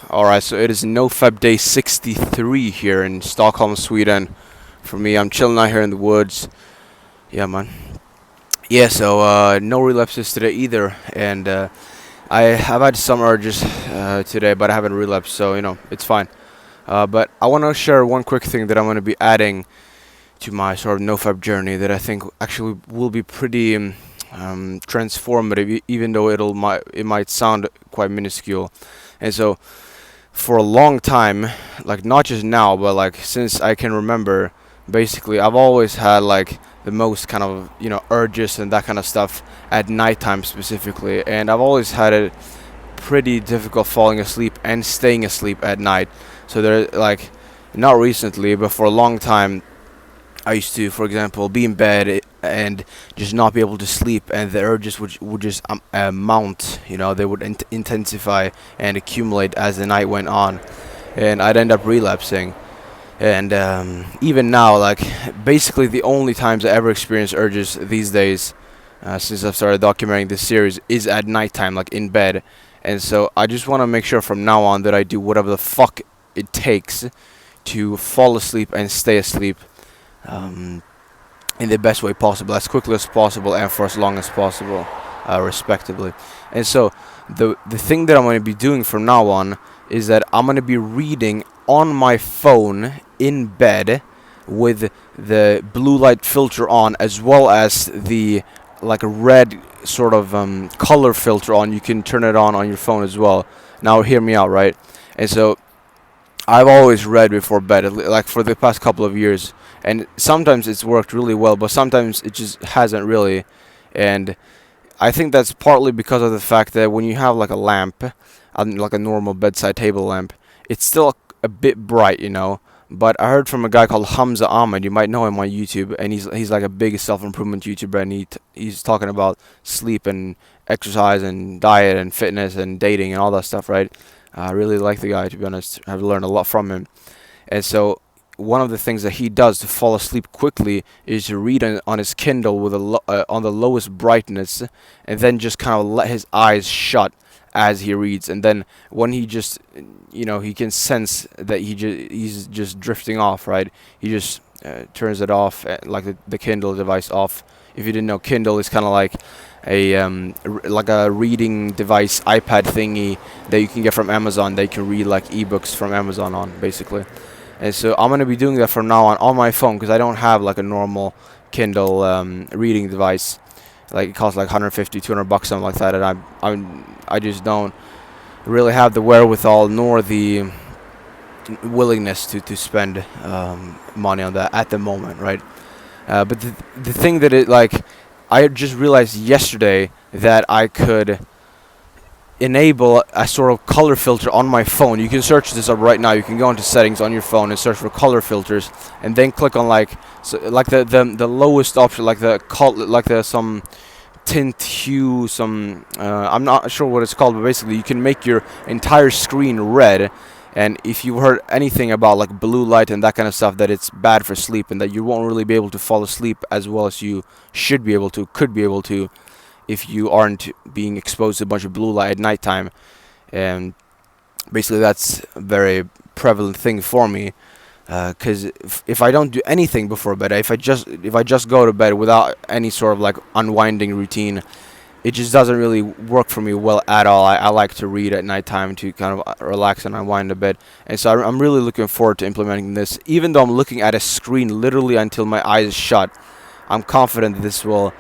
Alright, so it is NoFap day 63 here in Stockholm, Sweden. For me, I'm chilling out here in the woods. Yeah, man. Yeah, so no relapses today either. And I've had some urges today, but I haven't relapsed, so it's fine. But I want to share one quick thing that I'm going to be adding to my sort of NoFap journey that I think actually will be pretty transformative, even though it might sound quite minuscule. And so for a long time, like not just now, but like since I can remember, basically I've always had like the most kind of urges and that kind of stuff at nighttime specifically, and I've always had it pretty difficult falling asleep and staying asleep at night. So there, like, not recently, but for a long time, I used to, for example, be in bed and just not be able to sleep, and the urges would just mount. They would intensify and accumulate as the night went on, and I'd end up relapsing. And even now, like, basically the only times I ever experience urges these days, since I've started documenting this series, is at nighttime, like in bed. And so I just want to make sure from now on that I do whatever the fuck it takes to fall asleep and stay asleep in the best way possible, as quickly as possible, and for as long as possible, respectively. And so the thing that I'm going to be doing from now on is that I'm going to be reading on my phone in bed with the blue light filter on, as well as the like a red sort of color filter on. You can turn it on your phone as well. Now hear me out, right? And so I've always read before bed, like for the past couple of years, and sometimes it's worked really well, but sometimes it just hasn't really. And I think that's partly because of the fact that when you have like a lamp, like a normal bedside table lamp, it's still a bit bright, But I heard from a guy called Hamza Ahmed. You might know him on YouTube, and he's like a big self-improvement YouTuber, and he's talking about sleep and exercise and diet and fitness and dating and all that stuff, right? I really like the guy, to be honest. I've learned a lot from him. And so one of the things that he does to fall asleep quickly is to read on his Kindle with on the lowest brightness, and then just kind of let his eyes shut as he reads. And then when he just, he can sense that he's just drifting off, right? He just turns it off, like the Kindle device off. If you didn't know, Kindle is kind of like like a reading device iPad thingy that you can get from Amazon. They can read like ebooks from Amazon on, basically. And so I'm gonna be doing that from now on my phone, because I don't have like a normal Kindle reading device. Like it costs like 150, 200 bucks, something like that, and I just don't really have the wherewithal nor the willingness to spend money on that at the moment, right? But the thing that I just realized yesterday that I could enable a sort of color filter on my phone. You can search this up right now. You can go into settings on your phone and search for color filters, and then click on the lowest option, like some tint hue, I'm not sure what it's called, but basically you can make your entire screen red. And if you heard anything about like blue light and that kind of stuff, that it's bad for sleep and that you won't really be able to fall asleep as well as you could be able to, if you aren't being exposed to a bunch of blue light at nighttime. And basically that's a very prevalent thing for me, because if I don't do anything before bed, if I just go to bed without any sort of like unwinding routine, it just doesn't really work for me well at all. I like to read at nighttime to kind of relax and unwind a bit. And so I'm really looking forward to implementing this. Even though I'm looking at a screen literally until my eyes shut, I'm confident that this will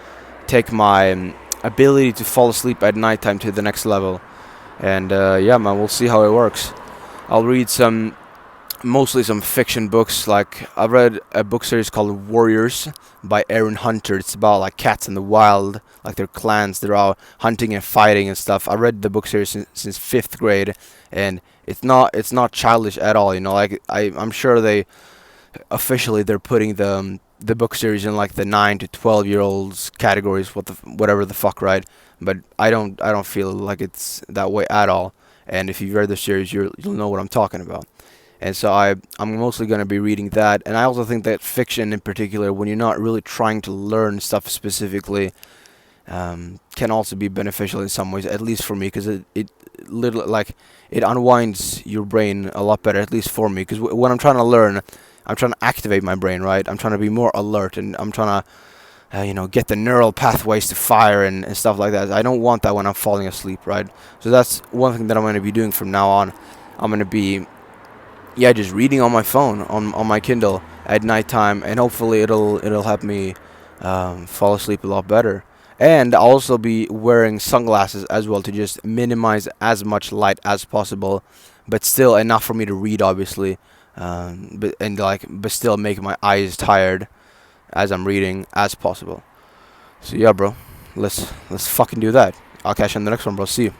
take my ability to fall asleep at nighttime to the next level. And yeah, man, we'll see how it works. I'll read mostly some fiction books. Like I read a book series called Warriors by Aaron Hunter. It's about like cats in the wild, like their clans. They're all hunting and fighting and stuff. I read the book series since 5th grade, and it's not childish at all. Like I'm sure they're putting the book series in like the 9 to 12-year-olds categories, whatever the fuck, right? But I don't feel like it's that way at all. And if you've read the series, you'll know what I'm talking about. And so I'm mostly going to be reading that. And I also think that fiction in particular, when you're not really trying to learn stuff specifically, can also be beneficial in some ways, at least for me, because little like it unwinds your brain a lot better, at least for me. Because when I'm trying to learn, I'm trying to activate my brain, right? I'm trying to be more alert, and I'm trying to get the neural pathways to fire and stuff like that. I don't want that when I'm falling asleep, right? So that's one thing that I'm going to be doing from now on. I'm going to be, just reading on my phone, on my Kindle at nighttime, and hopefully it'll help me fall asleep a lot better. And I'll also be wearing sunglasses as well to just minimize as much light as possible, but still enough for me to read, obviously, but still make my eyes tired as I'm reading as possible. So yeah, bro, let's fucking do that. I'll catch you on the next one, bro. See you.